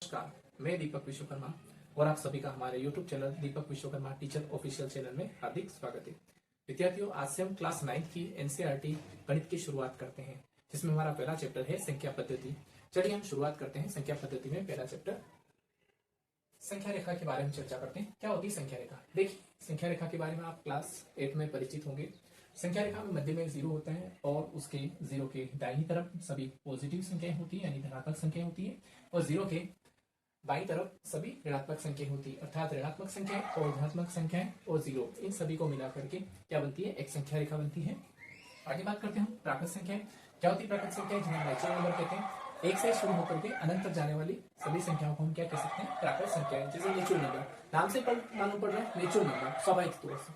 नमस्कार, मैं दीपक विश्वकर्मा और आप सभी का हमारे YouTube चैनल दीपक विश्वकर्मा टीचर ऑफिशियल चैनल में हार्दिक स्वागत है। विद्यार्थियों, आज से हम क्लास 9 की एनसीईआरटी गणित की शुरुआत करते हैं, जिसमें हमारा पहला चैप्टर है संख्या पद्धति। चलिए हम शुरुआत करते हैं। संख्या पद्धति में पहला चैप्टर संख्या रेखा के बारे में चर्चा करते हैं। क्या होती है संख्या रेखा? देखिए, संख्या रेखा के बारे में आप क्लास 8 में परिचित होंगे। संख्या रेखा में मध्य में जीरो होता है और उसके जीरो के दाहिनी तरफ सभी पॉजिटिव संख्याएं होती है, यानी धनात्मक संख्याएं होती है, और जीरो के बाईं तरफ सभी ऋणात्मक संख्या होती है, अर्थात ऋणात्मक संख्याएं और धनात्मक संख्याएं और जीरो, इन सभी को मिलाकर के क्या बनती है? एक संख्या रेखा बनती है। आगे बात करते हैं प्राकृत संख्याएं। क्या होती है प्राकृत संख्याएं? जिन्हें नेचुरल नंबर कहते हैं। एक से शुरू होकर के अनंत तक जाने वाली सभी संख्याओं को हम क्या कह सकते हैं? प्राकृत संख्याएं। जैसे नेचुरल नंबर, नाम से मालूम पड़ रहा है नेचुरल नंबर, स्वाभाविक तौर से।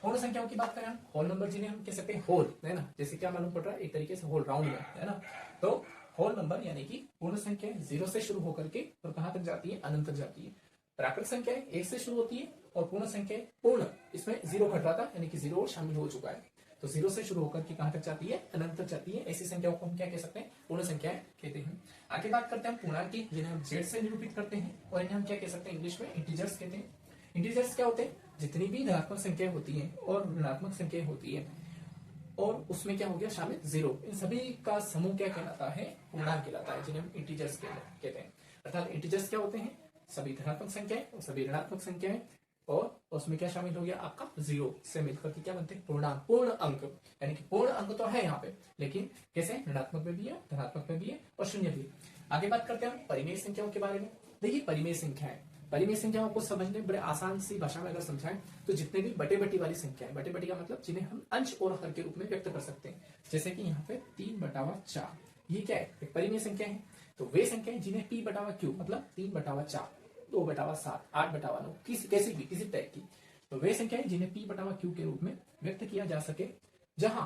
पूर्ण संख्याओं की बात करें हम, होल नंबर जिन्हें हम कह सकते हैं होल, है ना, जैसे क्या मालूम पड़ रहा है? एक तरीके से होल राउंड में, है ना। तो होल नंबर यानी कि पूर्ण संख्या जीरो से शुरू होकर के और कहां तक जाती है? अनंत तक जाती है। प्राकृत संख्या एक से शुरू होती है और पूर्ण संख्या पूर्ण, इसमें जीरो घट रहा था, यानी कि जीरो शामिल हो चुका है। तो जीरो से शुरू होकर के कहां तक जाती है? अनंत तक जाती है। ऐसी संख्याओं को हम क्या कह सकते हैं? पूर्ण संख्याएं कहते हैं। आगे बात करते हैं हम पूर्णांक की, जिन्हें हम जेड से निरूपित करते हैं, और इन्हें हम क्या कह सकते हैं? इंग्लिश में इंटीजर्स कहते हैं। इंटीजर्स क्या होते हैं? जितनी भी धनात्मक संख्याएं होती हैं और ऋणात्मक संख्याएं होती है और उसमें क्या हो गया शामिल? जीरो, इन सभी का समूह क्या कहलाता है? पूर्णांक कहलाता है, जिन्हें हम इंटीजर्स कहते हैं। अर्थात इंटीजर्स क्या होते हैं? सभी धनात्मक संख्याएं और सभी ऋणात्मक संख्याएं, और उसमें क्या शामिल हो गया? आपका जीरो से मिलकर के क्या बनते हैं? पूर्णांक, पूर्ण अंक। यानी कि पूर्ण अंक तो है यहाँ पे, लेकिन कैसे? ऋणात्मक में भी है, धनात्मक में भी है और शून्य भी। आगे बात करते हैं हम परिमेय संख्याओं के बारे में। देखिए, परिमेय संख्याएं, परिमेय संख्याओं को समझने बड़े आसान सी भाषा में अगर समझाएं तो जितने भी बटे बटी वाली संख्याएं, बटे बटी का मतलब जिन्हें हम अंश और हर के रूप में व्यक्त कर सकते हैं, जैसे कि यहाँ पे 3/4, ये क्या है? एक परिमेय संख्या है। तो वे संख्याएं जिन्हें p/q मतलब 3/4, 2/7, 8/9, कैसी भी किसी टाइप की, तो वे संख्याएं जिन्हें p/q के रूप में व्यक्त किया जा सके, जहां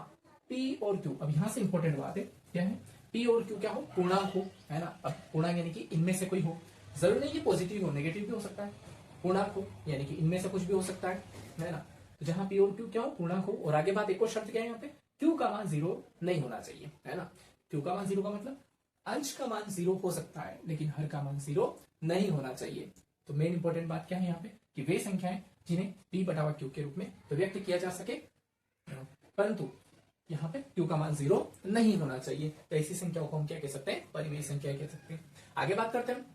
p और q, अब यहां से इंपॉर्टेंट बात है, क्या है? p और q क्या हो? पूर्णांक हो, है ना। अब पूर्णांक यानी कि इनमें से कोई हो, जरूर नहीं ये पॉजिटिव हो, नेगेटिव भी हो सकता है। पूर्णांक हो यानी कि इनमें से कुछ भी हो सकता है ना। तो जहां p और q क्या हो? पूर्णांक हो। और आगे बात, एक और शर्त क्या है यहाँ पे? q का मान जीरो नहीं होना चाहिए, है ना। q का मान जीरो का मतलब अंश का मान जीरो हो सकता है, लेकिन हर का मान जीरो नहीं होना चाहिए। तो मेन इंपॉर्टेंट बात क्या है यहाँ पे? कि वे संख्याएं जिन्हें p/q के रूप में तो व्यक्त किया जा सके, परंतु यहाँ पे q का मान जीरो नहीं होना चाहिए। तो ऐसी संख्याओं को हम क्या कह सकते हैं? परिमेय संख्या कह सकते हैं। आगे बात करते हैं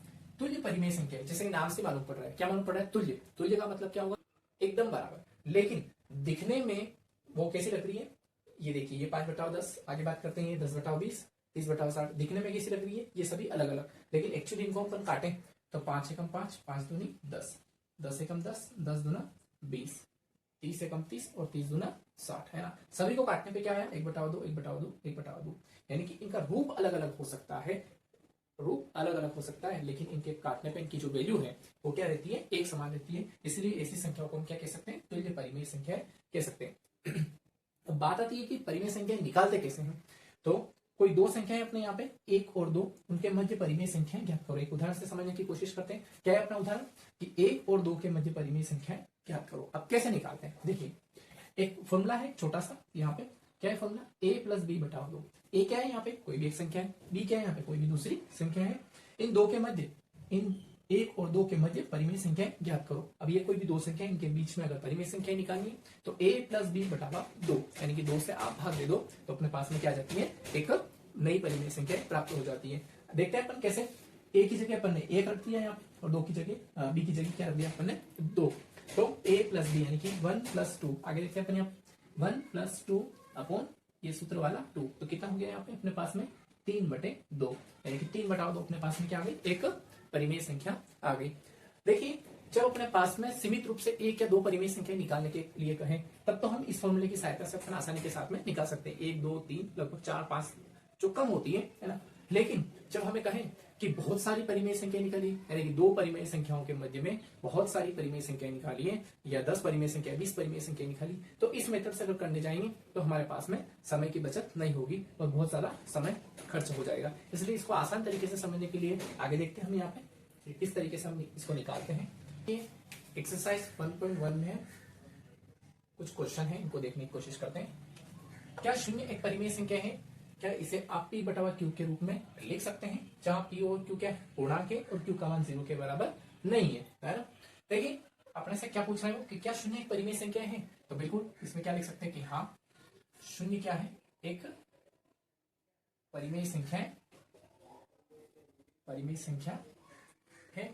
तुल्य परिमेय संख्या। जैसे नाम से मालूम पड़ रहा है, क्या मालूम पड़ रहा है? तुल्य। तुल्य का मतलब क्या होगा? एकदम बराबर, लेकिन दिखने में वो कैसी लग रही है? ये देखिए, ये 5/10। आगे बात करते हैं ये 10/20, 30/60। दिखने में कैसी लग रही है? ये सभी अलग अलग, लेकिन एक्चुअली इनको अपन काटें तो 5 एकम 5, 5 दूनी 10, 10 एकम 10, 10 दूना 20, 30 एकम 30 और 30 दूना 60, है ना। सभी को काटने पे क्या है? 1/2, 1/2, 1/2, यानी कि इनका रूप अलग अलग हो सकता है, रूप अलग अलग हो सकता है, लेकिन इनके काटने पे इनकी जो वैल्यू है वो क्या रहती है? एक समान रहती है। इसलिए ऐसी संख्याओं को हम क्या कह सकते हैं? तुल्य परिमेय संख्या कह सकते हैं। अब बात आती है कि परिमेय संख्याएं निकालते कैसे हैं। तो कोई दो संख्याएं अपने यहाँ पे 1 और 2, उनके मध्य परिमेय संख्याएं ज्ञात करो। एक उदाहरण से समझने की कोशिश करते हैं। क्या है अपना उदाहरण? कि 1 और 2 के मध्य परिमेय संख्याएं ज्ञात करो। अब कैसे निकालते हैं? देखिए, एक फॉर्मूला है छोटा सा यहाँ पे। क्या है फॉर्मूला? a + b/2। ए क्या है यहाँ पे? कोई भी एक संख्या है। बी क्या है यहाँ पे? कोई भी दूसरी संख्या है। इन दो के मध्य, इन 1 और 2 के मध्य परिमेय संख्या ज्ञात करो। अब ये कोई भी दो संख्या, इनके बीच में अगर परिमेय संख्या निकालनी है तो a + b/2, यानी कि 2 से आप भाग दे दो तो अपने पास में क्या आ जाती है? एक नई परिमेय संख्या प्राप्त हो जाती है। देखते हैं अपन कैसे। a की जगह अपन ने 1 रख दिया यहाँ पे, और 2 की जगह b की जगह क्या रख दिया अपन ने? 2। तो a + b यानी कि 1 + 2। आगे देखते हैं अपन यहाँ 1 + 2 अपॉन ये सूत्र वाला 2, तो कितना हो गया यहाँ पे अपने पास में? 3/2, यानी कि 3/2 अपने पास में क्या आ गई? एक परिमेय संख्या आ गई। देखिए, जब अपने पास में सीमित रूप से 1 या 2 परिमेय संख्या निकालने के लिए कहें, तब तो हम इस फॉर्मूले की सहायता से अपन आसानी के साथ में निकाल सकते हैं। 1, 2, 3, लगभग 4, 5 जो कम होती है ना। लेकिन जब हमें कहें कि बहुत सारी परिमेय संख्या निकाली, यानी कि 2 परिमेय संख्याओं के मध्य में बहुत सारी परिमेय संख्या निकाली है, या 10 परिमेय संख्या, 20 परिमेय संख्या निकाली, तो इस मेथड से अगर करने जाएंगे तो हमारे पास में समय की बचत नहीं होगी और बहुत सारा समय खर्च हो जाएगा। इसलिए इसको आसान तरीके से समझने के लिए आगे देखते हैं हम यहाँ पे किस तरीके से हम इसको निकालते हैं। ये एक्सरसाइज 1.1 में है, कुछ क्वेश्चन है, इनको देखने की कोशिश करते हैं। क्या शून्य एक परिमेय संख्या है? क्या इसे आप p बटा q के रूप में लिख सकते हैं, जहां p और q क्या है, पूर्णांक है और q का मान 0 के बराबर नहीं है ना। देखिए अपने से क्या पूछ रहे हो कि क्या शून्य एक परिमेय संख्या है, तो बिल्कुल इसमें क्या लिख सकते हैं कि हाँ शून्य क्या है, एक परिमेय संख्या है, परिमेय संख्या है।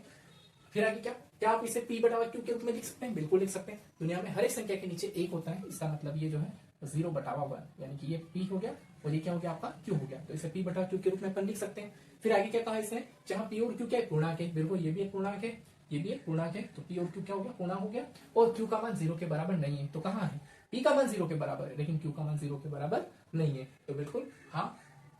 फिर आगे क्या क्या आप इसे p बटा q के रूप में लिख सकते हैं, बिल्कुल लिख सकते हैं। दुनिया में हर एक संख्या के नीचे एक होता है, इसका मतलब ये जो है 0 बटा 1, यानी कि ये p हो गया और ये क्या हो गया आपका q हो गया, तो इसे p बटा q के रूप में अपन लिख सकते हैं। फिर आगे क्या कहा इसने, जहां p और q क्या है, पूर्णांक है, बिल्कुल ये भी एक पूर्णांक है, ये भी एक पूर्णांक है, तो p और q क्या हो गया, पूर्णांक हो गया, और q का मान 0 के बराबर नहीं है, तो कहाँ है, p का मान 0 के बराबर है लेकिन q का मान 0 के बराबर नहीं है, तो बिल्कुल हाँ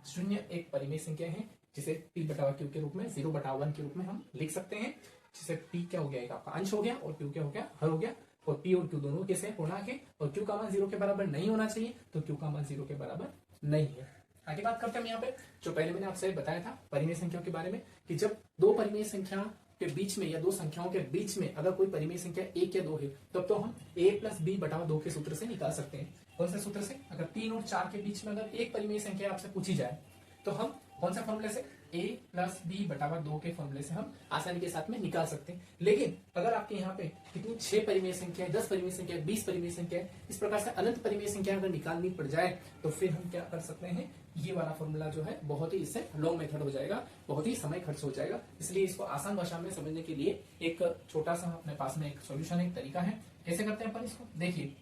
शून्य एक परिमेय संख्या है जिसे p बटा q के रूप में 0 बटा 1 के रूप में हम लिख सकते हैं, जिसे p क्या हो गया, एक आपका अंश हो गया और q क्या हो गया, हर हो गया, और p और q दोनों कैसे पूर्णांक है और q का मान 0 के बराबर नहीं होना चाहिए, तो q का मान 0 के बराबर नहीं है। आगे बात करते हैं हम यहाँ पे, जो पहले मैंने आपसे बताया था परिमेय संख्याओं के बारे में, कि जब दो परिमेय संख्या के बीच में या दो संख्याओं के बीच में अगर कोई परिमेय संख्या 1 या 2 है, तब तो हम a प्लस b बटा 2 के सूत्र से निकाल सकते हैं। कौन से सूत्र से, अगर 3 और 4 के बीच में अगर एक परिमेय संख्या आपसे पूछी जाए, तो हम कौन सा फॉर्मूले से, a प्लस बी बटा 2 के फॉर्मूले से हम आसानी के साथ में निकाल सकते हैं। लेकिन अगर आपके यहाँ पे कितनी 6 परिमेय संख्या है, 10 परिमेय संख्या है, 20 परिमेय संख्या है, इस प्रकार से अनंत परिमेय संख्या अगर निकालनी पड़ जाए, तो फिर हम क्या कर सकते हैं, ये वाला फॉर्मूला जो है बहुत ही इससे लॉन्ग मेथड हो जाएगा, बहुत ही समय खर्च हो जाएगा। इसलिए इसको आसान भाषा में समझने के लिए एक छोटा सा अपने पास में एक सोल्यूशन, एक तरीका है। कैसे करते हैं अपन इसको, देखिए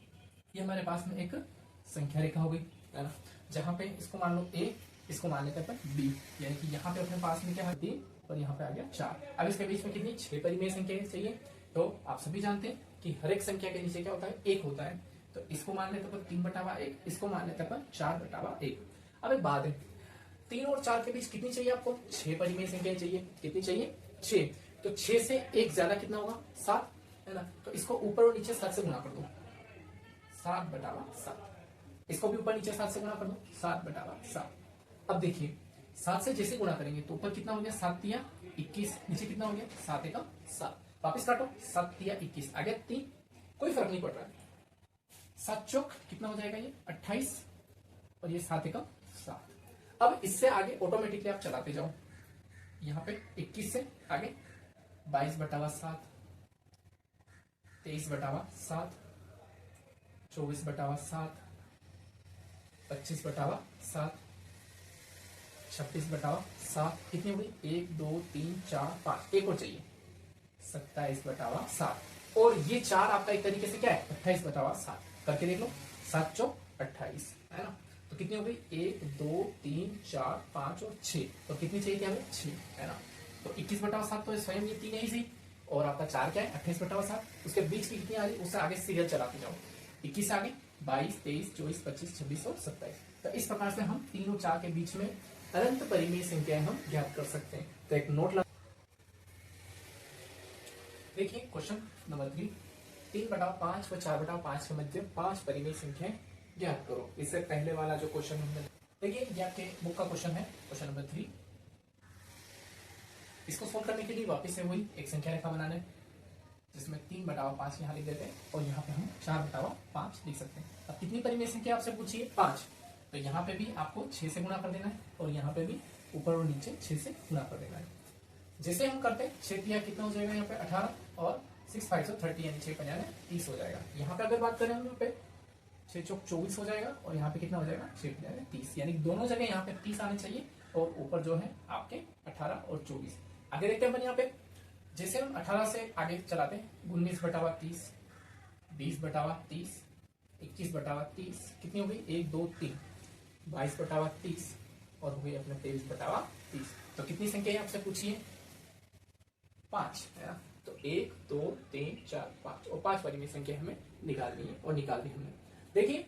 ये हमारे पास में एक संख्या रेखा हो गई है ना, जहां पे इसको मान लो a, इसको मान लेते हैं b, यानी कि यहाँ पे अपने पास में क्या है 3 और यहाँ पे आ गया 4। अब इसके बीच में कितनी 6 परिमेय संख्या चाहिए, तो आप सभी जानते हैं कि हर एक संख्या के नीचे क्या होता है, 1 होता है, तो इसको मान लेते हैं 3 बटा 1, इसको मान लेते हैं 4 बटा 1। अब एक बात है, 3 और 4 के बीच कितनी चाहिए आपको, 6 परिमेय संख्या चाहिए, कितनी चाहिए 6, तो 6 से एक ज्यादा कितना होगा 7 है ना, तो इसको ऊपर और नीचे 7 से गुणा कर दो, 7 बटा 7, इसको भी ऊपर नीचे 7 से गुणा कर दो, 7 बटा 7। अब देखिए 7 से जैसे गुणा करेंगे तो ऊपर कितना हो गया 7 तिया 21, नीचे कितना हो गया 7 एकम 7, वापिस काटो 7 तिया 21 आ गया 3, कोई फर्क नहीं पड़ रहा है, 7 चौक कितना हो जाएगा ये 28 और ये 7 एकम 7। अब इससे आगे ऑटोमेटिकली आप चलाते जाओ, यहाँ पे 21 से आगे 22 बटा 7, 23 बटा 7, 24 बटा 7, 25 बटा 7, 26 बटा 7, कितनी हो गई 1 2 3 4 5, एक और चाहिए 27 बटा 7, और ये 4 आपका एक तरीके से क्या है 28 बटा 7, करके देख लो 7 चौक 28 है ना, तो कितनी हो गई 1 2 3 4 5 और 6, तो कितनी चाहिए थी हमें 6 है ना, तो 21 बटा 7 तो स्वयं ये 3 है ही, और आपका 4 क्या है 28 बटा 7, उसके बीच की कितनी आ रही, उससे आगे सीरियल चलाते जाओ, 21 आगे 22 23 24 25 26 और 27। तो इस प्रकार से हम 3 और 4 के बीच में अनंत परिमेय संख्याएं हम ज्ञात कर सकते हैं। तो एक नोट ला, देखिए क्वेश्चन नंबर 3, 3 बटा 5 व 4 बटा 5 के मध्य 5 परिमेय संख्याएं ज्ञात करो। इससे पहले वाला जो क्वेश्चन हमने देखिए ये आपके बुक का क्वेश्चन है, क्वेश्चन नंबर 3। इसको सोल्व करने के लिए वापस से वही एक संख्या रेखा बनाना है, जिसमें 3 बटा 5 यहाँ लिख देते हैं और यहाँ पे हम 4 बटा 5 लिख सकते हैं। अब कितनी परिमेय संख्या आपसे पूछी है 5, तो यहाँ पे भी आपको 6 से गुणा कर देना है और यहाँ पे भी ऊपर और नीचे 6 से गुणा कर देना है। जैसे हम करते हैं 6 तिया कितना हो जाएगा यहाँ पे 18 और 6 5 30, यानी 6 पंजा 30 हो जाएगा। यहाँ पे अगर बात करें हम यहाँ पे 6 चौक 24 हो जाएगा और यहाँ पे कितना हो जाएगा 6 पंजा 30, यानी दोनों जगह यहाँ पे 30 आने चाहिए और ऊपर जो है आपके 18 और 24। आगे देखते हैं अपन यहाँ पे, जैसे हम 18 से आगे चलाते हैं 19 बटा 30, 20 बटा 30, 21 बटा 30, कितनी हो गई 1 2 3, 22 बटा 30 और हो गई अपने 23 बटा 30। तो कितनी संख्या आपसे पूछी है 5 है ना, तो 1 2 3 4 5 और 5 परिमेय संख्या हमें निकालनी है और निकाल दी हमने। देखिए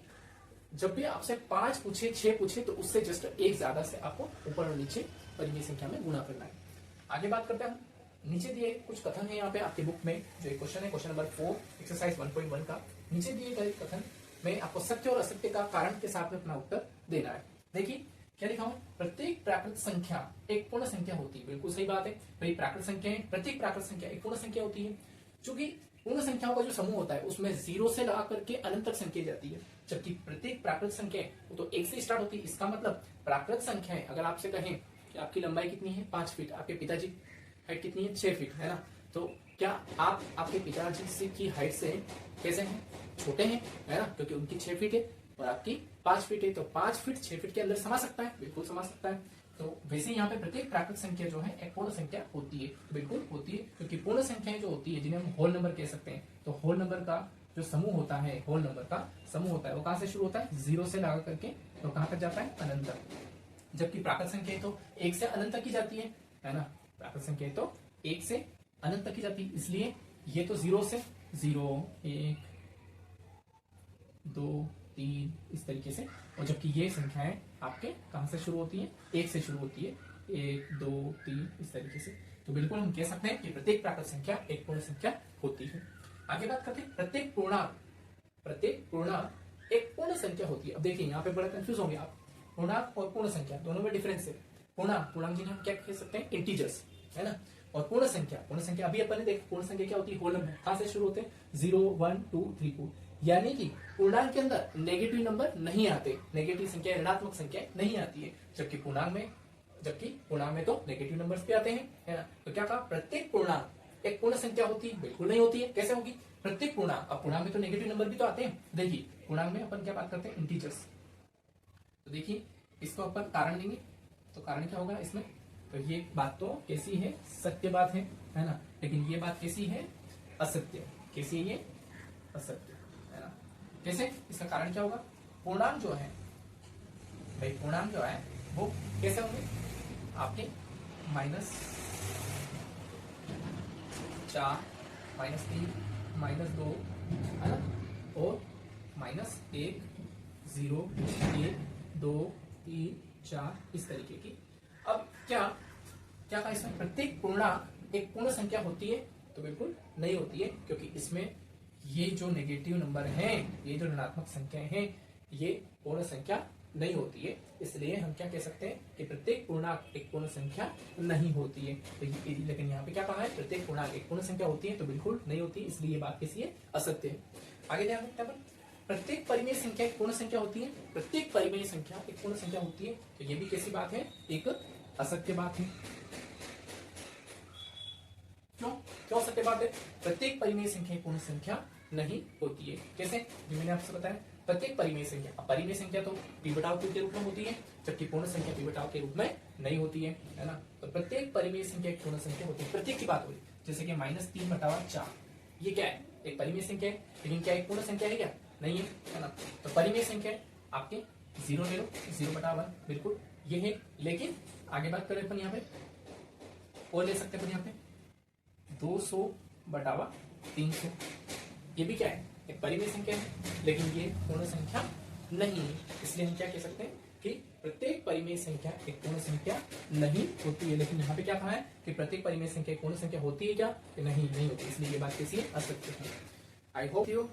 जब भी आपसे 5 पूछे 6 पूछे तो उससे जस्ट एक ज्यादा से आपको ऊपर और नीचे परिमेय संख्या में गुणा करना है। आगे बात करते हैं, नीचे दिए कुछ कथन है यहाँ पे आपके बुक में, जो एक क्वेश्चन है क्वेश्चन नंबर 4 एक्सरसाइज 1.1 का। नीचे दिए गए कथन में आपको सत्य और असत्य का कारण के साथ में अपना उत्तर देना है। देखिए क्या लिखा हुआ, प्रत्येक प्राकृत संख्या एक पूर्ण संख्या होती है। बिल्कुल सही बात है भाई, प्राकृत संख्या प्रत्येक प्राकृत संख्या एक पूर्ण संख्या होती है। चूंकि पूर्ण संख्याओं का जो समूह होता है उसमें 0 से लगा करके अनंत तक संख्या जाती है, जबकि प्रत्येक प्राकृत संख्या वो तो 1 से स्टार्ट होती है। इसका मतलब प्राकृत संख्या है, अगर आपसे कहें कि आपकी लंबाई कितनी है 5 फीट, आपके पिताजी हाइट कितनी है 6 फीट, है ना, तो क्या आप आपके पिताजी से की हाइट से कैसे हैं, छोटे हैं, है ना, क्योंकि उनकी 6 फीट है और आपकी 5 फीट है, तो 5 फीट 6 फीट के अंदर समा सकता है, बिल्कुल समा सकता है। तो वैसे यहाँ पे प्रत्येक प्राकृत संख्या जो है एक पूर्ण संख्या होती है, बिल्कुल होती है, क्योंकि पूर्ण संख्याएं जो होती है जिन्हें हम होल नंबर कह सकते हैं, तो होल नंबर का जो समूह होता है, होल नंबर का समूह होता है वो कहां से शुरू होता है 0 से लगा करके तो कहां तक जाता है अनंत तक, जबकि प्राकृत संख्या तो 1 से अनंत तक की जाती है ना, प्राकृत संख्या तो 1 से अनंत तक की जाती है, इसलिए ये तो 0 से 0 1 2 3 इस तरीके से, और जबकि ये संख्याएं आपके कहां से शुरू होती है 1 से शुरू होती है, 1 2 3 इस तरीके से। तो बिल्कुल हम कह सकते हैं कि प्रत्येक प्राकृत संख्या एक पूर्ण संख्या होती है। आगे बात करते हैं प्रत्येक पूर्णांक एक पूर्ण संख्या होती है। अब देखिए यहाँ पे बड़ा कंफ्यूज होंगे आप, पूर्णांक और पूर्ण संख्या दोनों में डिफरेंस है। पूर्णांक जिन्हें हम क्या कह सकते हैं इंटीजर्स, है ना, और पूर्ण संख्या अभी अपन ने देखा पूर्ण संख्या क्या होती है होल नंबर, कहां से शुरू होते हैं 0 1 2 3 4, यानी कि पूर्णांक के अंदर नेगेटिव नंबर नहीं आते, नेगेटिव संख्या ऋणात्मक संख्या नहीं आती है, जबकि पूर्णांक में तो नेगेटिव नंबर्स भी आते हैं, है ना। तो क्या कहा प्रत्येक पूर्णांक एक पूर्ण संख्या होती है, बिल्कुल नहीं होती है, कैसे होगी प्रत्येक पूर्णांक, अब पूर्णांक में तो नेगेटिव नंबर भी तो आते हैं। देखिए पूर्णांक में अपन क्या बात करते हैं इंटीजर्स, तो देखिए इसको अपन कारण देंगे, तो कारण क्या होगा इसमें, तो ये बात तो कैसी है सत्य बात है ना, लेकिन ये बात कैसी है असत्य, कैसी है ये असत्य, है ना। कैसे, इसका कारण क्या होगा, पूर्णांक जो है भाई, पूर्णांक जो है वो कैसे होंगे आपके -4 -3 -2, है ना, और -1 0 1 2 3 4 इस तरीके की। अब क्या कहा इसमें प्रत्येक पूर्णांक एक पूर्ण संख्या होती है, तो बिल्कुल नहीं होती है, क्योंकि इसमें ये जो नेगेटिव नंबर हैं, ये जो ऋणात्मक संख्याएं हैं, ये पूर्ण संख्या नहीं होती है, इसलिए हम क्या कह सकते हैं कि प्रत्येक पूर्णांक एक पूर्ण संख्या नहीं होती है। लेकिन यहाँ पे क्या कहा है प्रत्येक पूर्णांक एक पूर्ण संख्या होती है, तो बिल्कुल नहीं होती, इसलिए ये बात कैसी है असत्य है। आगे ध्यान रखते हैं प्रत्येक परिमेय संख्या एक पूर्ण संख्या होती है, प्रत्येक परिमेय संख्या एक पूर्ण संख्या होती है, तो ये भी कैसी बात है एक असत्य बात है। क्यों सत्य बात है, प्रत्येक परिमेय संख्या पूर्ण संख्या नहीं होती है। कैसे, जो मैंने आपसे बताया प्रत्येक परिमेय संख्या, अब परिमेय संख्या तो p बटाव q के रूप में होती है, जबकि पूर्ण संख्या p बटाव के रूप में नहीं होती है ना। तो प्रत्येक परिमेय संख्या एक पूर्ण संख्या होती है, प्रत्येक की बात हो रही, जैसे कि -3/4, ये क्या है एक परिमेय संख्या है, लेकिन क्या एक पूर्ण संख्या है क्या, नहीं है ना। तो परिमेय संख्या आपके 0 ले लो, 0/1 बिल्कुल ये है, लेकिन आगे बात करें अपन यहाँ पे और ले सकते हैं, यहाँ पे 200/300, ये भी क्या है एक परिमेय संख्या है, लेकिन ये पूर्ण संख्या नहीं है, इसलिए हम क्या कह सकते हैं कि प्रत्येक परिमेय संख्या एक पूर्ण संख्या नहीं होती है। लेकिन यहाँ पे क्या कहा है कि प्रत्येक परिमेय संख्या एक पूर्ण संख्या होती है क्या, कि नहीं होती, इसलिए ये बात कैसी है असत्य है। आई होप यू,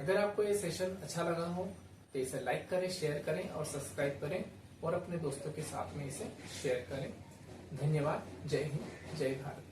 अगर आपको ये सेशन अच्छा लगा हो तो इसे लाइक करें, शेयर करें और सब्सक्राइब करें, और अपने दोस्तों के साथ में इसे शेयर करें। धन्यवाद। जय हिंद, जय भारत।